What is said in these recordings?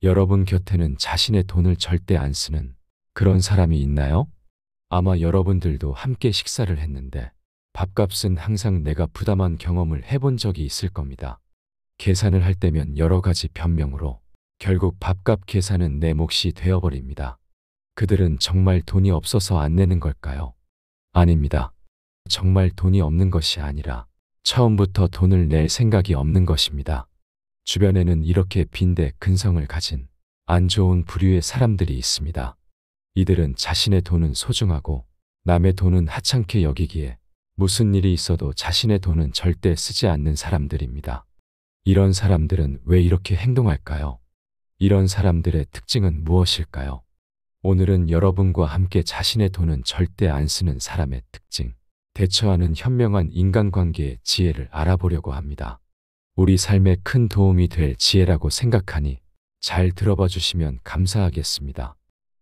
여러분 곁에는 자신의 돈을 절대 안 쓰는 그런 사람이 있나요? 아마 여러분들도 함께 식사를 했는데 밥값은 항상 내가 부담한 경험을 해본 적이 있을 겁니다. 계산을 할 때면 여러 가지 변명으로 결국 밥값 계산은 내 몫이 되어버립니다. 그들은 정말 돈이 없어서 안 내는 걸까요? 아닙니다. 정말 돈이 없는 것이 아니라 처음부터 돈을 낼 생각이 없는 것입니다. 주변에는 이렇게 빈대 근성을 가진 안 좋은 부류의 사람들이 있습니다. 이들은 자신의 돈은 소중하고 남의 돈은 하찮게 여기기에 무슨 일이 있어도 자신의 돈은 절대 쓰지 않는 사람들입니다. 이런 사람들은 왜 이렇게 행동할까요? 이런 사람들의 특징은 무엇일까요? 오늘은 여러분과 함께 자신의 돈은 절대 안 쓰는 사람의 특징, 대처하는 현명한 인간관계의 지혜를 알아보려고 합니다. 우리 삶에 큰 도움이 될 지혜라고 생각하니 잘 들어봐 주시면 감사하겠습니다.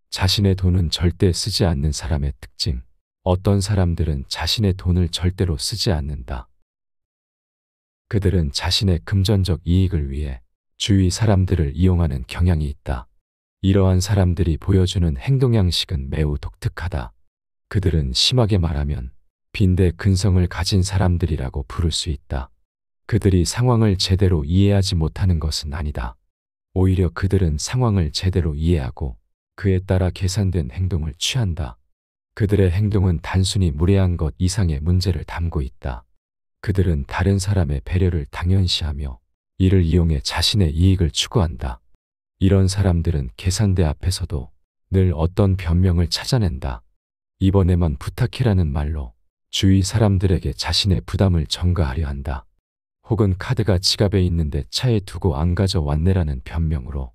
자신의 돈은 절대 쓰지 않는 사람의 특징. 어떤 사람들은 자신의 돈을 절대로 쓰지 않는다. 그들은 자신의 금전적 이익을 위해 주위 사람들을 이용하는 경향이 있다. 이러한 사람들이 보여주는 행동 양식은 매우 독특하다. 그들은 심하게 말하면 빈대 근성을 가진 사람들이라고 부를 수 있다. 그들이 상황을 제대로 이해하지 못하는 것은 아니다. 오히려 그들은 상황을 제대로 이해하고 그에 따라 계산된 행동을 취한다. 그들의 행동은 단순히 무례한 것 이상의 문제를 담고 있다. 그들은 다른 사람의 배려를 당연시하며 이를 이용해 자신의 이익을 추구한다. 이런 사람들은 계산대 앞에서도 늘 어떤 변명을 찾아낸다. 이번에만 부탁해라는 말로 주위 사람들에게 자신의 부담을 전가하려 한다. 혹은 카드가 지갑에 있는데 차에 두고 안 가져왔네라는 변명으로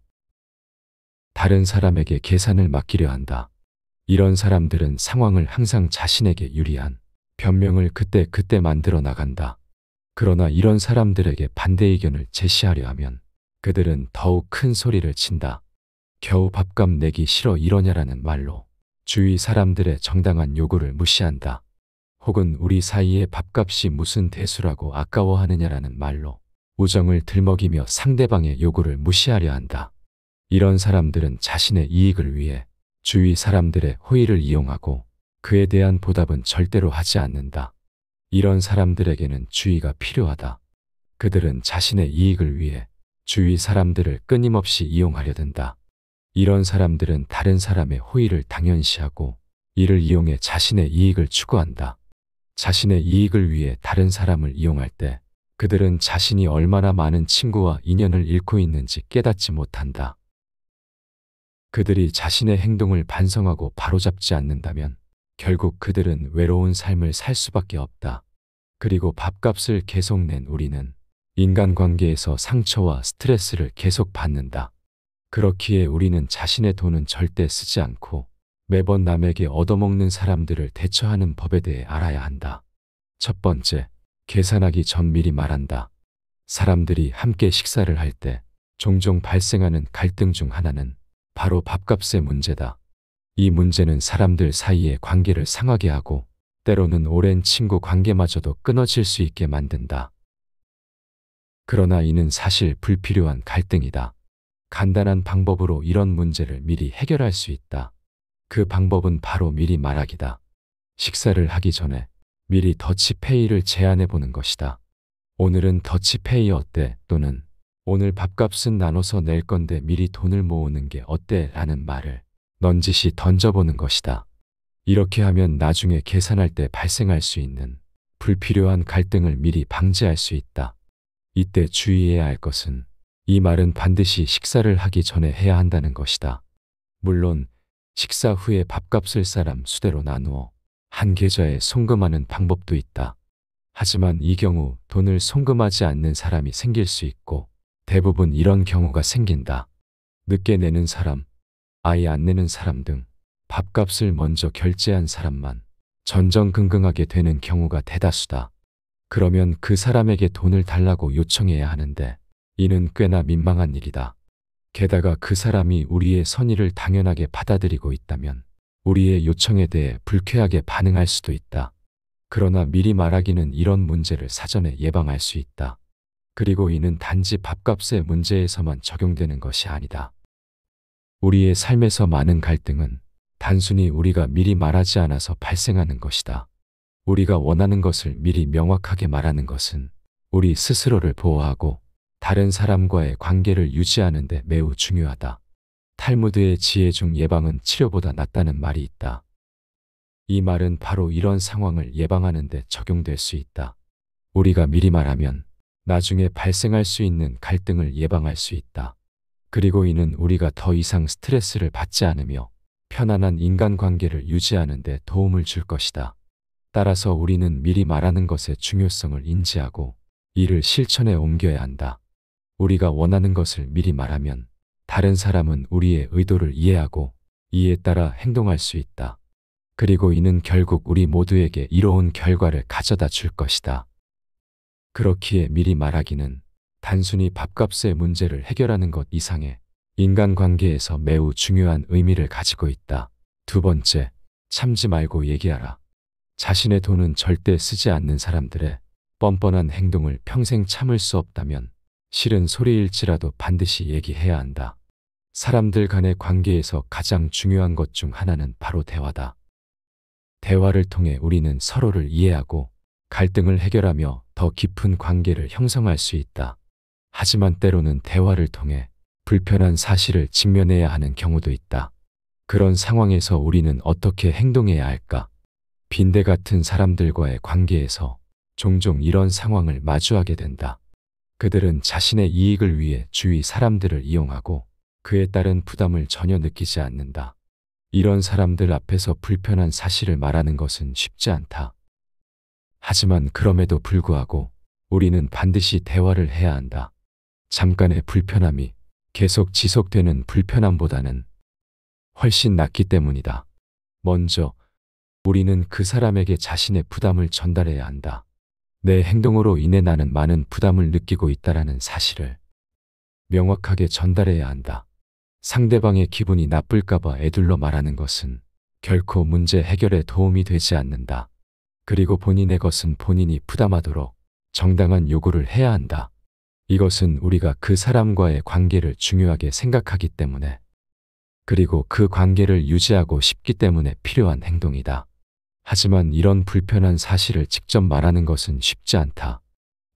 다른 사람에게 계산을 맡기려 한다. 이런 사람들은 상황을 항상 자신에게 유리한 변명을 그때그때 만들어 나간다. 그러나 이런 사람들에게 반대 의견을 제시하려 하면 그들은 더욱 큰 소리를 친다. 겨우 밥값 내기 싫어 이러냐라는 말로 주위 사람들의 정당한 요구를 무시한다. 혹은 우리 사이의 밥값이 무슨 대수라고 아까워하느냐라는 말로 우정을 들먹이며 상대방의 요구를 무시하려 한다. 이런 사람들은 자신의 이익을 위해 주위 사람들의 호의를 이용하고 그에 대한 보답은 절대로 하지 않는다. 이런 사람들에게는 주의가 필요하다. 그들은 자신의 이익을 위해 주위 사람들을 끊임없이 이용하려 든다. 이런 사람들은 다른 사람의 호의를 당연시하고 이를 이용해 자신의 이익을 추구한다. 자신의 이익을 위해 다른 사람을 이용할 때 그들은 자신이 얼마나 많은 친구와 인연을 잃고 있는지 깨닫지 못한다. 그들이 자신의 행동을 반성하고 바로잡지 않는다면 결국 그들은 외로운 삶을 살 수밖에 없다. 그리고 밥값을 계속 낸 우리는 인간관계에서 상처와 스트레스를 계속 받는다. 그렇기에 우리는 자신의 돈은 절대 쓰지 않고 매번 남에게 얻어먹는 사람들을 대처하는 법에 대해 알아야 한다. 첫 번째, 계산하기 전 미리 말한다. 사람들이 함께 식사를 할 때 종종 발생하는 갈등 중 하나는 바로 밥값의 문제다. 이 문제는 사람들 사이의 관계를 상하게 하고 때로는 오랜 친구 관계마저도 끊어질 수 있게 만든다. 그러나 이는 사실 불필요한 갈등이다. 간단한 방법으로 이런 문제를 미리 해결할 수 있다. 그 방법은 바로 미리 말하기다. 식사를 하기 전에 미리 더치페이를 제안해 보는 것이다. 오늘은 더치페이 어때? 또는 오늘 밥값은 나눠서 낼 건데 미리 돈을 모으는 게 어때? 라는 말을 넌지시 던져보는 것이다. 이렇게 하면 나중에 계산할 때 발생할 수 있는 불필요한 갈등을 미리 방지할 수 있다. 이때 주의해야 할 것은 이 말은 반드시 식사를 하기 전에 해야 한다는 것이다. 물론 식사 후에 밥값을 사람 수대로 나누어 한 계좌에 송금하는 방법도 있다. 하지만 이 경우 돈을 송금하지 않는 사람이 생길 수 있고 대부분 이런 경우가 생긴다. 늦게 내는 사람, 아예 안 내는 사람 등 밥값을 먼저 결제한 사람만 전전긍긍하게 되는 경우가 대다수다. 그러면 그 사람에게 돈을 달라고 요청해야 하는데 이는 꽤나 민망한 일이다. 게다가 그 사람이 우리의 선의를 당연하게 받아들이고 있다면 우리의 요청에 대해 불쾌하게 반응할 수도 있다. 그러나 미리 말하기는 이런 문제를 사전에 예방할 수 있다. 그리고 이는 단지 밥값의 문제에서만 적용되는 것이 아니다. 우리의 삶에서 많은 갈등은 단순히 우리가 미리 말하지 않아서 발생하는 것이다. 우리가 원하는 것을 미리 명확하게 말하는 것은 우리 스스로를 보호하고 다른 사람과의 관계를 유지하는 데 매우 중요하다. 탈무드의 지혜 중 예방은 치료보다 낫다는 말이 있다. 이 말은 바로 이런 상황을 예방하는 데 적용될 수 있다. 우리가 미리 말하면 나중에 발생할 수 있는 갈등을 예방할 수 있다. 그리고 이는 우리가 더 이상 스트레스를 받지 않으며 편안한 인간관계를 유지하는 데 도움을 줄 것이다. 따라서 우리는 미리 말하는 것의 중요성을 인지하고 이를 실천에 옮겨야 한다. 우리가 원하는 것을 미리 말하면 다른 사람은 우리의 의도를 이해하고 이에 따라 행동할 수 있다. 그리고 이는 결국 우리 모두에게 이로운 결과를 가져다 줄 것이다. 그렇기에 미리 말하기는 단순히 밥값의 문제를 해결하는 것 이상의 인간관계에서 매우 중요한 의미를 가지고 있다. 두 번째, 참지 말고 얘기하라. 자신의 돈은 절대 쓰지 않는 사람들의 뻔뻔한 행동을 평생 참을 수 없다면 싫은 소리일지라도 반드시 얘기해야 한다. 사람들 간의 관계에서 가장 중요한 것 중 하나는 바로 대화다. 대화를 통해 우리는 서로를 이해하고 갈등을 해결하며 더 깊은 관계를 형성할 수 있다. 하지만 때로는 대화를 통해 불편한 사실을 직면해야 하는 경우도 있다. 그런 상황에서 우리는 어떻게 행동해야 할까? 빈대 같은 사람들과의 관계에서 종종 이런 상황을 마주하게 된다. 그들은 자신의 이익을 위해 주위 사람들을 이용하고 그에 따른 부담을 전혀 느끼지 않는다. 이런 사람들 앞에서 불편한 사실을 말하는 것은 쉽지 않다. 하지만 그럼에도 불구하고 우리는 반드시 대화를 해야 한다. 잠깐의 불편함이 계속 지속되는 불편함보다는 훨씬 낫기 때문이다. 먼저 우리는 그 사람에게 자신의 부담을 전달해야 한다. 내 행동으로 인해 나는 많은 부담을 느끼고 있다라는 사실을 명확하게 전달해야 한다. 상대방의 기분이 나쁠까봐 애둘러 말하는 것은 결코 문제 해결에 도움이 되지 않는다. 그리고 본인의 것은 본인이 부담하도록 정당한 요구를 해야 한다. 이것은 우리가 그 사람과의 관계를 중요하게 생각하기 때문에 그리고 그 관계를 유지하고 싶기 때문에 필요한 행동이다. 하지만 이런 불편한 사실을 직접 말하는 것은 쉽지 않다.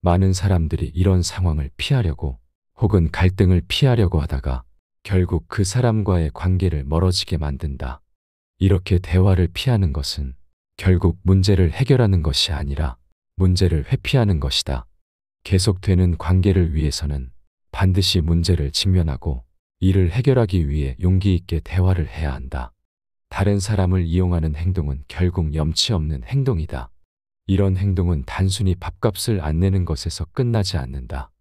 많은 사람들이 이런 상황을 피하려고 혹은 갈등을 피하려고 하다가 결국 그 사람과의 관계를 멀어지게 만든다. 이렇게 대화를 피하는 것은 결국 문제를 해결하는 것이 아니라 문제를 회피하는 것이다. 계속되는 관계를 위해서는 반드시 문제를 직면하고 이를 해결하기 위해 용기 있게 대화를 해야 한다. 다른 사람을 이용하는 행동은 결국 염치 없는 행동이다. 이런 행동은 단순히 밥값을 안 내는 것에서 끝나지 않는다.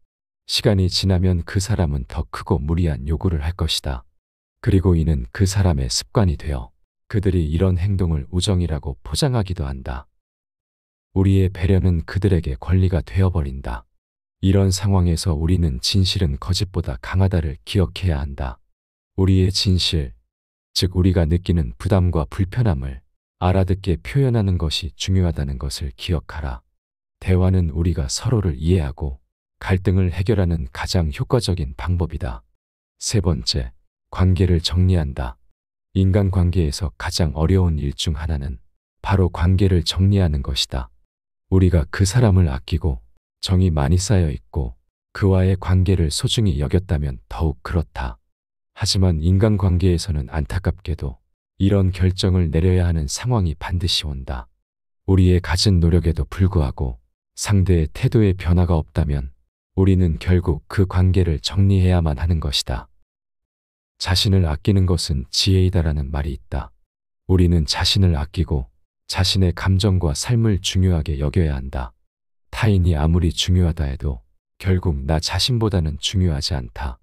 시간이 지나면 그 사람은 더 크고 무리한 요구를 할 것이다. 그리고 이는 그 사람의 습관이 되어 그들이 이런 행동을 우정이라고 포장하기도 한다. 우리의 배려는 그들에게 권리가 되어버린다. 이런 상황에서 우리는 진실은 거짓보다 강하다를 기억해야 한다. 우리의 진실, 즉 우리가 느끼는 부담과 불편함을 알아듣게 표현하는 것이 중요하다는 것을 기억하라. 대화는 우리가 서로를 이해하고 갈등을 해결하는 가장 효과적인 방법이다. 세 번째, 관계를 정리한다. 인간관계에서 가장 어려운 일 중 하나는 바로 관계를 정리하는 것이다. 우리가 그 사람을 아끼고 정이 많이 쌓여 있고 그와의 관계를 소중히 여겼다면 더욱 그렇다. 하지만 인간관계에서는 안타깝게도 이런 결정을 내려야 하는 상황이 반드시 온다. 우리의 갖은 노력에도 불구하고 상대의 태도에 변화가 없다면 우리는 결국 그 관계를 정리해야만 하는 것이다. 자신을 아끼는 것은 지혜이다라는 말이 있다. 우리는 자신을 아끼고 자신의 감정과 삶을 중요하게 여겨야 한다. 타인이 아무리 중요하다 해도 결국 나 자신보다는 중요하지 않다.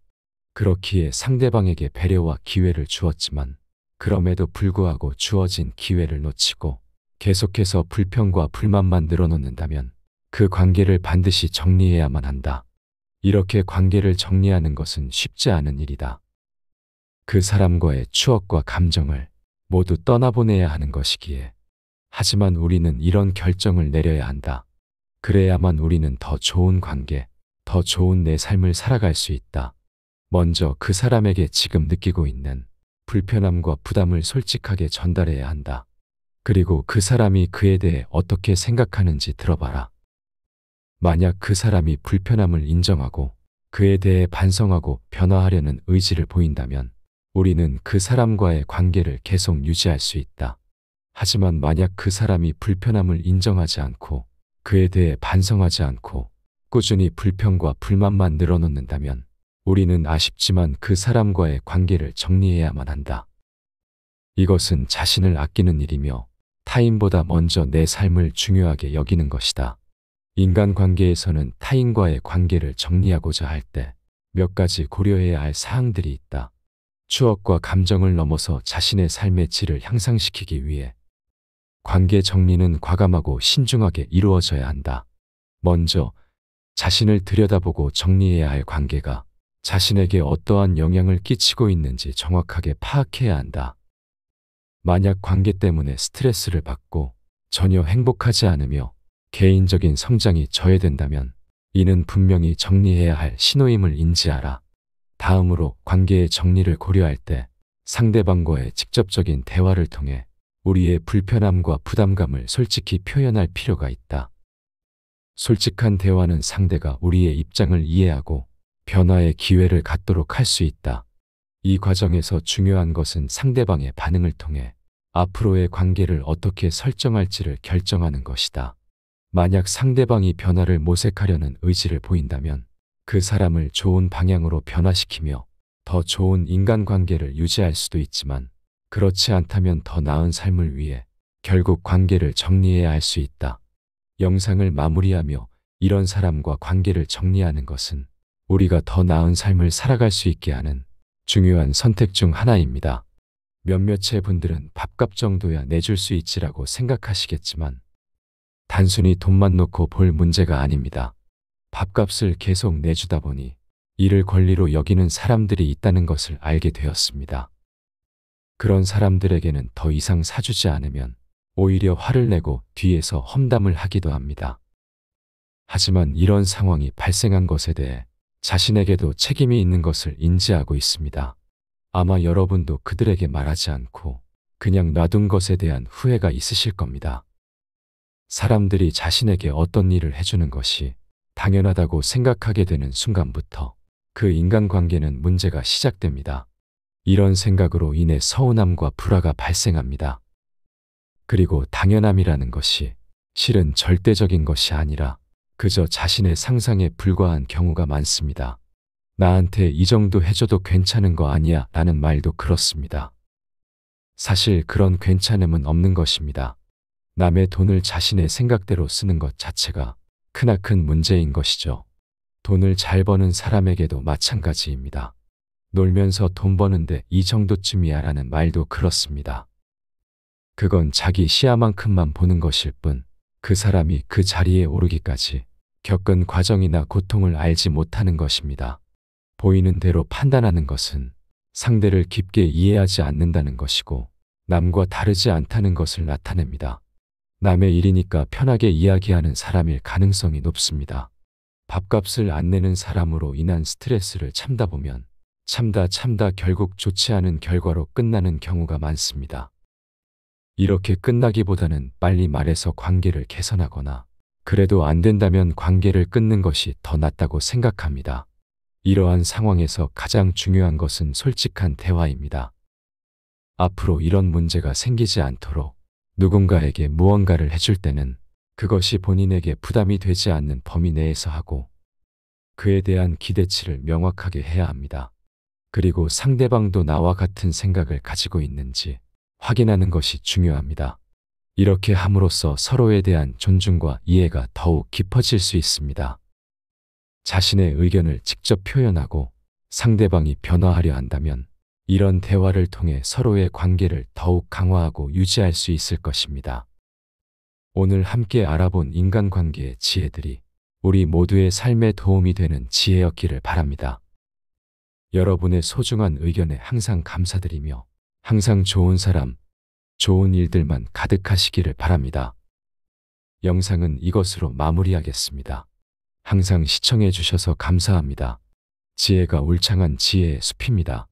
그렇기에 상대방에게 배려와 기회를 주었지만 그럼에도 불구하고 주어진 기회를 놓치고 계속해서 불평과 불만만 늘어놓는다면 그 관계를 반드시 정리해야만 한다. 이렇게 관계를 정리하는 것은 쉽지 않은 일이다. 그 사람과의 추억과 감정을 모두 떠나보내야 하는 것이기에. 하지만 우리는 이런 결정을 내려야 한다. 그래야만 우리는 더 좋은 관계, 더 좋은 내 삶을 살아갈 수 있다. 먼저 그 사람에게 지금 느끼고 있는 불편함과 부담을 솔직하게 전달해야 한다. 그리고 그 사람이 그에 대해 어떻게 생각하는지 들어봐라. 만약 그 사람이 불편함을 인정하고 그에 대해 반성하고 변화하려는 의지를 보인다면 우리는 그 사람과의 관계를 계속 유지할 수 있다. 하지만 만약 그 사람이 불편함을 인정하지 않고 그에 대해 반성하지 않고 꾸준히 불평과 불만만 늘어놓는다면 우리는 아쉽지만 그 사람과의 관계를 정리해야만 한다. 이것은 자신을 아끼는 일이며 타인보다 먼저 내 삶을 중요하게 여기는 것이다. 인간관계에서는 타인과의 관계를 정리하고자 할 때 몇 가지 고려해야 할 사항들이 있다. 추억과 감정을 넘어서 자신의 삶의 질을 향상시키기 위해 관계 정리는 과감하고 신중하게 이루어져야 한다. 먼저 자신을 들여다보고 정리해야 할 관계가 자신에게 어떠한 영향을 끼치고 있는지 정확하게 파악해야 한다. 만약 관계 때문에 스트레스를 받고 전혀 행복하지 않으며 개인적인 성장이 저해된다면 이는 분명히 정리해야 할 신호임을 인지하라. 다음으로 관계의 정리를 고려할 때 상대방과의 직접적인 대화를 통해 우리의 불편함과 부담감을 솔직히 표현할 필요가 있다. 솔직한 대화는 상대가 우리의 입장을 이해하고 변화의 기회를 갖도록 할 수 있다. 이 과정에서 중요한 것은 상대방의 반응을 통해 앞으로의 관계를 어떻게 설정할지를 결정하는 것이다. 만약 상대방이 변화를 모색하려는 의지를 보인다면 그 사람을 좋은 방향으로 변화시키며 더 좋은 인간관계를 유지할 수도 있지만 그렇지 않다면 더 나은 삶을 위해 결국 관계를 정리해야 할 수 있다. 영상을 마무리하며 이런 사람과 관계를 정리하는 것은 우리가 더 나은 삶을 살아갈 수 있게 하는 중요한 선택 중 하나입니다. 몇몇의 분들은 밥값 정도야 내줄 수 있지라고 생각하시겠지만 단순히 돈만 놓고 볼 문제가 아닙니다. 밥값을 계속 내주다 보니 이를 권리로 여기는 사람들이 있다는 것을 알게 되었습니다. 그런 사람들에게는 더 이상 사주지 않으면 오히려 화를 내고 뒤에서 험담을 하기도 합니다. 하지만 이런 상황이 발생한 것에 대해 자신에게도 책임이 있는 것을 인지하고 있습니다. 아마 여러분도 그들에게 말하지 않고 그냥 놔둔 것에 대한 후회가 있으실 겁니다. 사람들이 자신에게 어떤 일을 해주는 것이 당연하다고 생각하게 되는 순간부터 그 인간관계는 문제가 시작됩니다. 이런 생각으로 인해 서운함과 불화가 발생합니다. 그리고 당연함이라는 것이 실은 절대적인 것이 아니라 그저 자신의 상상에 불과한 경우가 많습니다. 나한테 이 정도 해줘도 괜찮은 거 아니야 라는 말도 그렇습니다. 사실 그런 괜찮음은 없는 것입니다. 남의 돈을 자신의 생각대로 쓰는 것 자체가 크나큰 문제인 것이죠. 돈을 잘 버는 사람에게도 마찬가지입니다. 놀면서 돈 버는데 이 정도쯤이야 라는 말도 그렇습니다. 그건 자기 시야만큼만 보는 것일 뿐 그 사람이 그 자리에 오르기까지 겪은 과정이나 고통을 알지 못하는 것입니다. 보이는 대로 판단하는 것은 상대를 깊게 이해하지 않는다는 것이고 남과 다르지 않다는 것을 나타냅니다. 남의 일이니까 편하게 이야기하는 사람일 가능성이 높습니다. 밥값을 안 내는 사람으로 인한 스트레스를 참다 보면 참다 결국 좋지 않은 결과로 끝나는 경우가 많습니다. 이렇게 끝나기보다는 빨리 말해서 관계를 개선하거나 그래도 안 된다면 관계를 끊는 것이 더 낫다고 생각합니다. 이러한 상황에서 가장 중요한 것은 솔직한 대화입니다. 앞으로 이런 문제가 생기지 않도록 누군가에게 무언가를 해줄 때는 그것이 본인에게 부담이 되지 않는 범위 내에서 하고 그에 대한 기대치를 명확하게 해야 합니다. 그리고 상대방도 나와 같은 생각을 가지고 있는지 확인하는 것이 중요합니다. 이렇게 함으로써 서로에 대한 존중과 이해가 더욱 깊어질 수 있습니다. 자신의 의견을 직접 표현하고 상대방이 변화하려 한다면 이런 대화를 통해 서로의 관계를 더욱 강화하고 유지할 수 있을 것입니다. 오늘 함께 알아본 인간관계의 지혜들이 우리 모두의 삶에 도움이 되는 지혜였기를 바랍니다. 여러분의 소중한 의견에 항상 감사드리며 항상 좋은 사람, 좋은 일들만 가득하시기를 바랍니다. 영상은 이것으로 마무리하겠습니다. 항상 시청해 주셔서 감사합니다. 지혜가 울창한 지혜의 숲입니다.